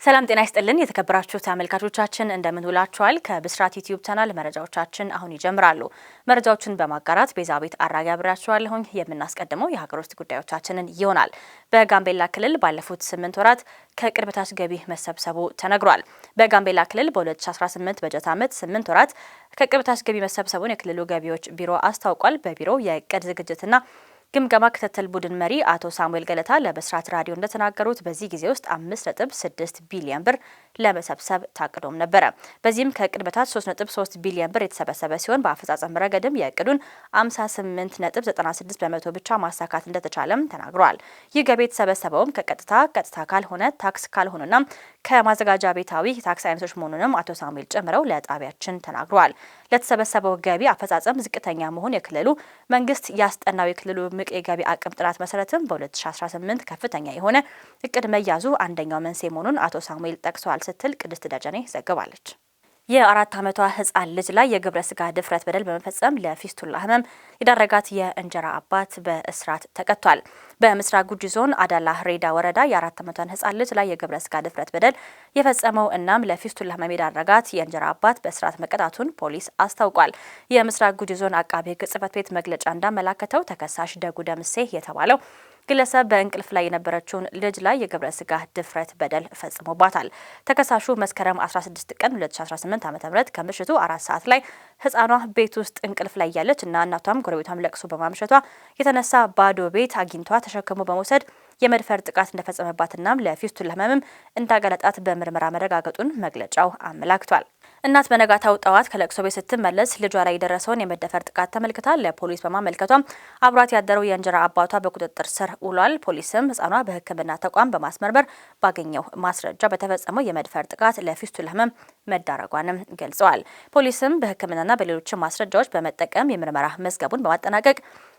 ሰላም ጤና ይስጥልን የተከበራችሁ ተመልካቾቻችን እንደምን ውላችኋል? ከብስራት ዩቲዩብ ቻናል መረጃዎቻችን አሁን ይጀምራሉ። መረጃዎችን በማጋራት ቤዛቤት አራጋ አብራችኋለሁ። የምናስቀድመው የሀገር ውስጥ ጉዳዮቻችንን ይሆናል። በጋምቤላ ክልል ባለፉት 8 ወራት ከቅድ በታች ገቢ መሰብሰቡ ተነግሯል። በጋምቤላ ክልል በ2018 በጀት ዓመት 8 ወራት ከቅድ በታች ገቢ መሰብሰቡን የክልሉ ገቢዎች ቢሮ አስታውቋል። በቢሮው የእቅድ ዝግጅትና ግምገማ ክትትል ቡድን መሪ አቶ ሳሙኤል ገለታ ለብስራት ራዲዮ እንደተናገሩት በዚህ ጊዜ ውስጥ 5.6 ቢሊዮን ብር ለመሰብሰብ ታቅዶም ነበረ። በዚህም ከእቅድ በታች 3.3 ቢሊዮን ብር የተሰበሰበ ሲሆን በአፈጻጸም ረገድም የእቅዱን 58.96 በመቶ ብቻ ማሳካት እንደተቻለም ተናግረዋል። ይህ ገቢ የተሰበሰበውም ቀጥታ ካልሆነ ታክስ ካልሆነና ከማዘጋጃ ቤታዊ ታክስ አይነቶች መሆኑንም አቶ ሳሙኤል ጨምረው ለጣቢያችን ተናግረዋል። ለተሰበሰበው ገቢ አፈጻጸም ዝቅተኛ መሆን የክልሉ መንግስት ያስጠናው የክልሉ ምቅ የገቢ አቅም ጥናት መሰረትም በ2018 ከፍተኛ የሆነ እቅድ መያዙ አንደኛው መንስኤ መሆኑን አቶ ሳሙኤል ጠቅሰዋል ስትል ቅድስት ደጀኔ ዘግባለች። የ4 ዓመቷ ህጻን ልጅ ላይ የግብረ ስጋ ድፍረት በደል በመፈጸም ለፊስቱላ ህመም የዳረጋት የእንጀራ አባት በእስራት ተቀጥቷል። በምስራቅ ጉጂ ዞን አዳላ ሬዳ ወረዳ የ4 ዓመቷን ህጻን ልጅ ላይ የግብረ ስጋ ድፍረት በደል የፈጸመው እናም ለፊስቱላ ህመም የዳረጋት የእንጀራ አባት በእስራት መቀጣቱን ፖሊስ አስታውቋል። የምስራቅ ጉጂ ዞን አቃቤ ህግ ጽሕፈት ቤት መግለጫ እንዳመላከተው ተከሳሽ ደጉ ደምሴ የተባለው ግለሰብ በእንቅልፍ ላይ የነበረችውን ልጅ ላይ የግብረ ስጋ ድፍረት በደል ፈጽሞባታል። ተከሳሹ መስከረም 16 ቀን 2018 ዓ.ም ከምሽቱ 4 ሰዓት ላይ ህፃኗ ቤት ውስጥ እንቅልፍ ላይ ያለች እና እናቷም ጎረቤቷም ለቅሶ በማምሸቷ የተነሳ ባዶ ቤት አግኝቷ ተሸክሞ በመውሰድ የመድፈር ጥቃት እንደፈጸመባትና ለፊስቱላ ህመምም እንዳገለጣት በምርመራ መረጋገጡን መግለጫው አመላክቷል። እናት በነጋታው ጠዋት ከለቅሶ ቤት ስትመለስ ልጇ ላይ የደረሰውን የመደፈር ጥቃት ተመልክታ ለፖሊስ በማመልከቷም አብሯት ያደረው የእንጀራ አባቷ በቁጥጥር ስር ውሏል። ፖሊስም ህፃኗ በሕክምና ተቋም በማስመርመር ባገኘው ማስረጃ በተፈጸመው የመድፈር ጥቃት ለፊስቱላ ህመም መዳረጓንም ገልጸዋል። ፖሊስም በሕክምናና በሌሎች ማስረጃዎች በመጠቀም የምርመራ መዝገቡን በማጠናቀቅ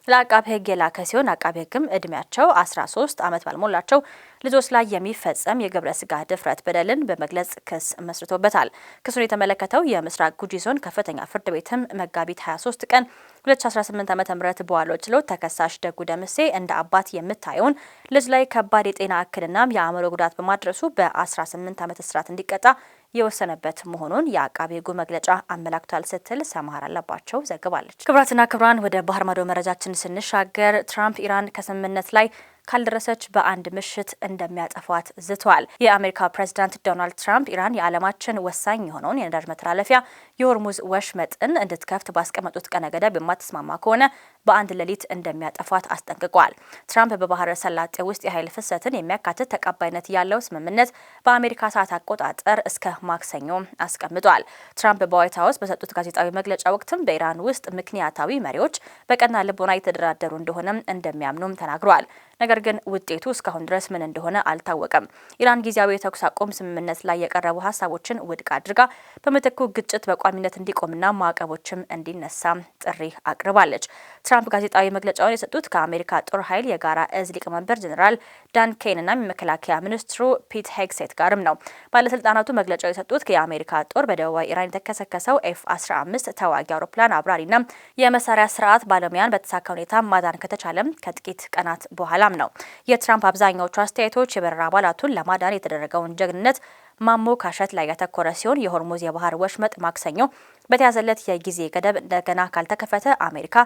ለአቃቤ ህግ የላከ ሲሆን አቃቤ ህግም እድሜያቸው 13 ዓመት ባልሞላቸው ልጆች ላይ የሚፈጸም የግብረ ስጋ ድፍረት በደልን በመግለጽ ክስ መስርቶበታል። ክሱን የተመለከተው የምስራቅ ጉጂ ዞን ከፍተኛ ፍርድ ቤትም መጋቢት 23 ቀን 2018 ዓ.ም በዋለው ችሎት ተከሳሽ ደጉ ደምሴ እንደ አባት የምታየውን ልጅ ላይ ከባድ የጤና እክልና የአእምሮ ጉዳት በማድረሱ በ18 ዓመት እስራት እንዲቀጣ የወሰነበት መሆኑን የአቃቤ ህጉ መግለጫ አመላክቷል ስትል ሰማር አለባቸው ዘግባለች። ክቡራትና ክቡራን ወደ ባህር ማዶ መረጃችን ስንሻገር ትራምፕ ኢራን ከስምምነት ላይ ካልደረሰች በአንድ ምሽት እንደሚያጠፏት ዝተዋል። የአሜሪካ ፕሬዝዳንት ዶናልድ ትራምፕ ኢራን የዓለማችን ወሳኝ የሆነውን የነዳጅ መተላለፊያ የሆርሙዝ ወሽመጥን እንድትከፍት ባስቀመጡት ቀነ ገደብ የማትስማማ ከሆነ በአንድ ሌሊት እንደሚያጠፏት አስጠንቅቀዋል። ትራምፕ በባህረ ሰላጤ ውስጥ የኃይል ፍሰትን የሚያካትት ተቀባይነት ያለው ስምምነት በአሜሪካ ሰዓት አቆጣጠር እስከ ማክሰኞ አስቀምጧል። ትራምፕ በዋይት ሀውስ በሰጡት ጋዜጣዊ መግለጫ ወቅትም በኢራን ውስጥ ምክንያታዊ መሪዎች በቀና ልቦና የተደራደሩ እንደሆነም እንደሚያምኑም ተናግረዋል። ነገር ግን ውጤቱ እስካሁን ድረስ ምን እንደሆነ አልታወቀም። ኢራን ጊዜያዊ የተኩስ አቁም ስምምነት ላይ የቀረቡ ሀሳቦችን ውድቅ አድርጋ በምትኩ ግጭት በቋሚነት እንዲቆምና ማዕቀቦችም እንዲነሳ ጥሪ አቅርባለች። ትራምፕ ጋዜጣዊ መግለጫውን የሰጡት ከአሜሪካ ጦር ኃይል የጋራ እዝ ሊቀመንበር ጀኔራል ዳን ኬንና የመከላከያ ሚኒስትሩ ፒት ሄግሴት ጋርም ነው። ባለስልጣናቱ መግለጫው የሰጡት የአሜሪካ ጦር በደቡባዊ ኢራን የተከሰከሰው ኤፍ-15 ተዋጊ አውሮፕላን አብራሪና የመሳሪያ ስርዓት ባለሙያን በተሳካ ሁኔታ ማዳን ከተቻለም ከጥቂት ቀናት በኋላ ነው። የትራምፕ አብዛኛዎቹ አስተያየቶች የበረራ አባላቱን ለማዳን የተደረገውን ጀግንነት ማሞካሸት ላይ ያተኮረ ሲሆን የሆርሙዝ የባህር ወሽመጥ ማክሰኞ በተያዘለት የጊዜ ገደብ እንደገና ካልተከፈተ አሜሪካ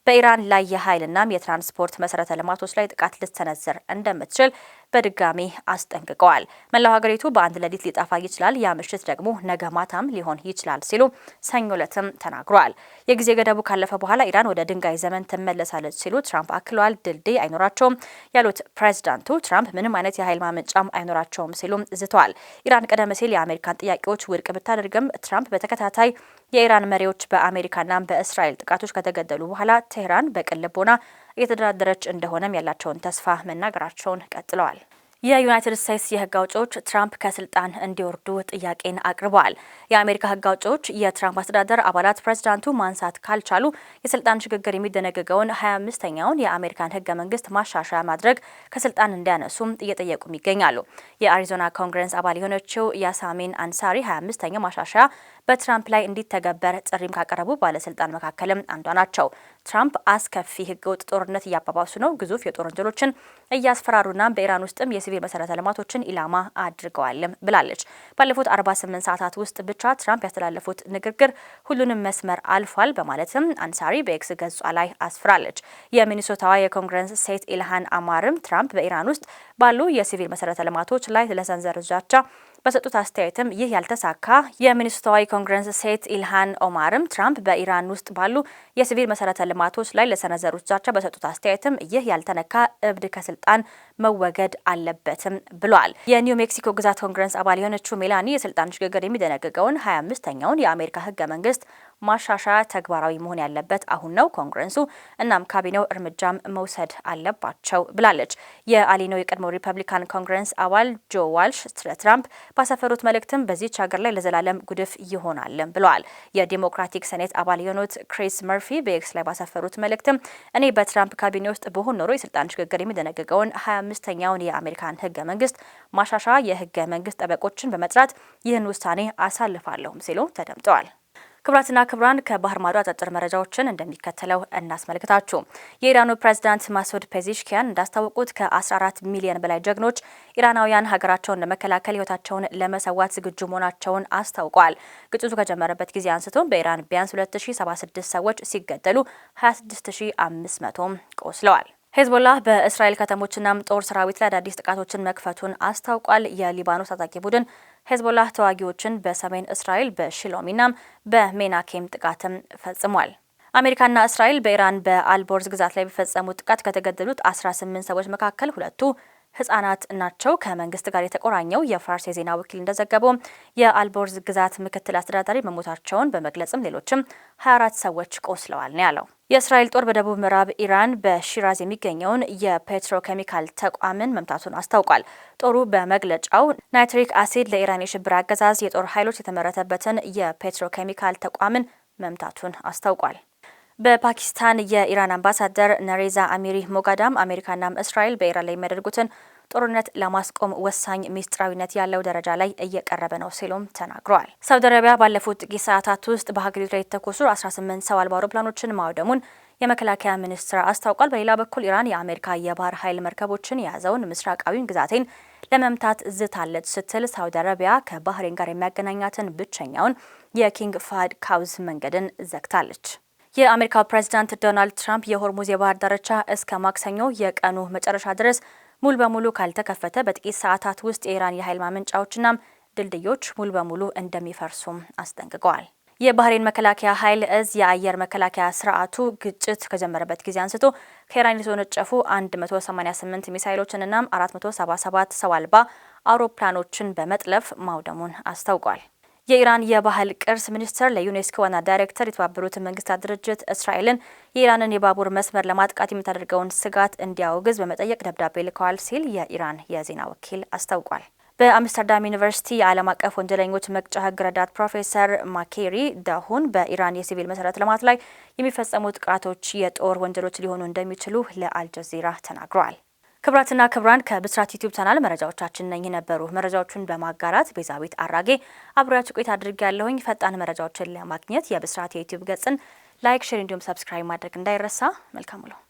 በኢራን ላይ የኃይልና የትራንስፖርት መሰረተ ልማቶች ላይ ጥቃት ልትሰነዝር እንደምትችል በድጋሚ አስጠንቅቀዋል። መላው ሀገሪቱ በአንድ ሌሊት ሊጠፋ ይችላል፣ ያ ምሽት ደግሞ ነገ ማታም ሊሆን ይችላል ሲሉ ሰኞ ዕለትም ተናግረዋል። የጊዜ ገደቡ ካለፈ በኋላ ኢራን ወደ ድንጋይ ዘመን ትመለሳለች ሲሉ ትራምፕ አክለዋል። ድልድይ አይኖራቸውም ያሉት ፕሬዝዳንቱ ትራምፕ ምንም አይነት የኃይል ማመንጫም አይኖራቸውም ሲሉም ዝተዋል። ኢራን ቀደም ሲል የአሜሪካን ጥያቄዎች ውድቅ ብታደርግም ትራምፕ በተከታታይ የኢራን መሪዎች በአሜሪካና በእስራኤል ጥቃቶች ከተገደሉ በኋላ ቴህራን በቅን ልቦና እየተደራደረች እንደሆነም ያላቸውን ተስፋ መናገራቸውን ቀጥለዋል። የዩናይትድ ስቴትስ የህግ አውጪዎች ትራምፕ ከስልጣን እንዲወርዱ ጥያቄን አቅርበዋል። የአሜሪካ ህግ አውጪዎች የትራምፕ አስተዳደር አባላት ፕሬዝዳንቱ ማንሳት ካልቻሉ የስልጣን ሽግግር የሚደነግገውን 25ኛውን የአሜሪካን ህገ መንግስት ማሻሻያ ማድረግ ከስልጣን እንዲያነሱም እየጠየቁም ይገኛሉ። የአሪዞና ኮንግረስ አባል የሆነችው ያሳሚን አንሳሪ 25ኛው ማሻሻያ በትራምፕ ላይ እንዲተገበር ጥሪም ካቀረቡ ባለስልጣን መካከልም አንዷ ናቸው። ትራምፕ አስከፊ ህገወጥ ጦርነት እያባባሱ ነው፣ ግዙፍ የጦር ወንጀሎችን እያስፈራሩና በኢራን ውስጥም የሲቪል የሲቪል መሰረተ ልማቶችን ኢላማ አድርገዋልም ብላለች። ባለፉት 48 ሰዓታት ውስጥ ብቻ ትራምፕ ያስተላለፉት ንግግር ሁሉንም መስመር አልፏል በማለትም አንሳሪ በኤክስ ገጿ ላይ አስፍራለች። የሚኒሶታዋ የኮንግረስ ሴት ኢልሃን ኦማርም ትራምፕ በኢራን ውስጥ ባሉ የሲቪል መሰረተ ልማቶች ላይ ለሰንዘሩት ዛቻ በሰጡት አስተያየትም ይህ ያልተሳካ የሚኒሶታዋ የኮንግረስ ሴት ኢልሃን ኦማርም ትራምፕ በኢራን ውስጥ ባሉ የሲቪል መሰረተ ልማቶች ላይ ለሰነዘሩት ዛቻ በሰጡት አስተያየትም ይህ ያልተነካ እብድ ከስልጣን መወገድ አለበትም ብሏል። የኒው ሜክሲኮ ግዛት ኮንግረስ አባል የሆነችው ሜላኒ የስልጣን ሽግግር የሚደነግገውን 25ኛውን የአሜሪካ ህገ መንግስት ማሻሻያ ተግባራዊ መሆን ያለበት አሁን ነው ኮንግረሱ እናም ካቢኔው እርምጃም መውሰድ አለባቸው ብላለች። የአሊኖ የቀድሞ ሪፐብሊካን ኮንግረስ አባል ጆ ዋልሽ ትራምፕ ባሰፈሩት መልእክትም በዚህች ሀገር ላይ ለዘላለም ጉድፍ ይሆናል ብለዋል። የዲሞክራቲክ ሴኔት አባል የሆኑት ክሪስ መርፊ በኤክስ ላይ ባሰፈሩት መልእክትም እኔ በትራምፕ ካቢኔ ውስጥ በሆን ኖሮ የስልጣን ሽግግር የሚደነግገውን 25ኛውን የአሜሪካን ህገ መንግስት ማሻሻያ የህገ መንግስት ጠበቆችን በመጥራት ይህን ውሳኔ አሳልፋለሁም ሲሉ ተደምጠዋል። ክቡራትና ክቡራን ከባህር ማዶ አጫጭር መረጃዎችን እንደሚከተለው እናስመልክታችሁ። የኢራኑ ፕሬዝዳንት ማሱድ ፔዚሽኪያን እንዳስታወቁት ከ14 ሚሊዮን በላይ ጀግኖች ኢራናውያን ሀገራቸውን ለመከላከል ህይወታቸውን ለመሰዋት ዝግጁ መሆናቸውን አስታውቀዋል። ግጭቱ ከጀመረበት ጊዜ አንስቶ በኢራን ቢያንስ 2076 ሰዎች ሲገደሉ 26500 ቆስለዋል። ሄዝቦላህ በእስራኤል ከተሞችና ጦር ሰራዊት ላይ አዳዲስ ጥቃቶችን መክፈቱን አስታውቋል። የሊባኖስ ታጣቂ ቡድን ሄዝቦላህ ተዋጊዎችን በሰሜን እስራኤል በሺሎሚና በሜናኬም ጥቃትም ፈጽሟል። አሜሪካና እስራኤል በኢራን በአልቦርዝ ግዛት ላይ በፈጸሙት ጥቃት ከተገደሉት 18 ሰዎች መካከል ሁለቱ ህጻናት ናቸው። ከመንግስት ጋር የተቆራኘው የፋርስ የዜና ወኪል እንደዘገበው የአልቦርዝ ግዛት ምክትል አስተዳዳሪ መሞታቸውን በመግለጽም ሌሎችም 24 ሰዎች ቆስለዋል ነው ያለው። የእስራኤል ጦር በደቡብ ምዕራብ ኢራን በሺራዝ የሚገኘውን የፔትሮኬሚካል ተቋምን መምታቱን አስታውቋል። ጦሩ በመግለጫው ናይትሪክ አሲድ ለኢራን የሽብር አገዛዝ የጦር ኃይሎች የተመረተበትን የፔትሮኬሚካል ተቋምን መምታቱን አስታውቋል። በፓኪስታን የኢራን አምባሳደር ነሬዛ አሚሪ ሞጋዳም አሜሪካና እስራኤል በኢራን ላይ የሚያደርጉትን ጦርነት ለማስቆም ወሳኝ ሚስጥራዊነት ያለው ደረጃ ላይ እየቀረበ ነው ሲሉም ተናግረዋል። ሳውዲ አረቢያ ባለፉት ጥቂት ሰዓታት ውስጥ በሀገሪቱ ላይ የተተኮሱ 18 ሰው አልባ አውሮፕላኖችን ማውደሙን የመከላከያ ሚኒስትር አስታውቋል። በሌላ በኩል ኢራን የአሜሪካ የባህር ኃይል መርከቦችን የያዘውን ምስራቃዊውን ግዛቴን ለመምታት ዝታለች ስትል ሳውዲ አረቢያ ከባህሬን ጋር የሚያገናኛትን ብቸኛውን የኪንግ ፋሃድ ካውዝ መንገድን ዘግታለች። የአሜሪካው ፕሬዝዳንት ዶናልድ ትራምፕ የሆርሙዝ የባህር ዳርቻ እስከ ማክሰኞ የቀኑ መጨረሻ ድረስ ሙሉ በሙሉ ካልተከፈተ በጥቂት ሰዓታት ውስጥ የኢራን የኃይል ማመንጫዎችና ድልድዮች ሙሉ በሙሉ እንደሚፈርሱም አስጠንቅቀዋል። የባህሬን መከላከያ ኃይል እዝ የአየር መከላከያ ስርዓቱ ግጭት ከጀመረበት ጊዜ አንስቶ ከኢራን የተወነጨፉ 188 ሚሳይሎችንና 477 ሰው አልባ አውሮፕላኖችን በመጥለፍ ማውደሙን አስታውቋል። የኢራን የባህል ቅርስ ሚኒስቴር ለዩኔስኮ ዋና ዳይሬክተር የተባበሩት መንግስታት ድርጅት እስራኤልን የኢራንን የባቡር መስመር ለማጥቃት የምታደርገውን ስጋት እንዲያወግዝ በመጠየቅ ደብዳቤ ልከዋል ሲል የኢራን የዜና ወኪል አስታውቋል። በአምስተርዳም ዩኒቨርሲቲ የዓለም አቀፍ ወንጀለኞች መቅጫ ህግ ረዳት ፕሮፌሰር ማኬሪ ዳሁን በኢራን የሲቪል መሰረተ ልማት ላይ የሚፈጸሙ ጥቃቶች የጦር ወንጀሎች ሊሆኑ እንደሚችሉ ለአልጀዚራ ተናግረዋል። ክብራትና ክብራን ከብስራት ዩቲዩብ ቻናል መረጃዎቻችን ነኝ ነበሩ። መረጃዎቹን በማጋራት ቤዛዊት አራጌ አብራችሁ ቆይታ አድርጌያለሁኝ። ፈጣን መረጃዎችን ለማግኘት የብስራት የዩቲዩብ ገጽን ላይክ፣ ሼር እንዲሁም ሰብስክራይብ ማድረግ እንዳይረሳ። መልካም ውሎ።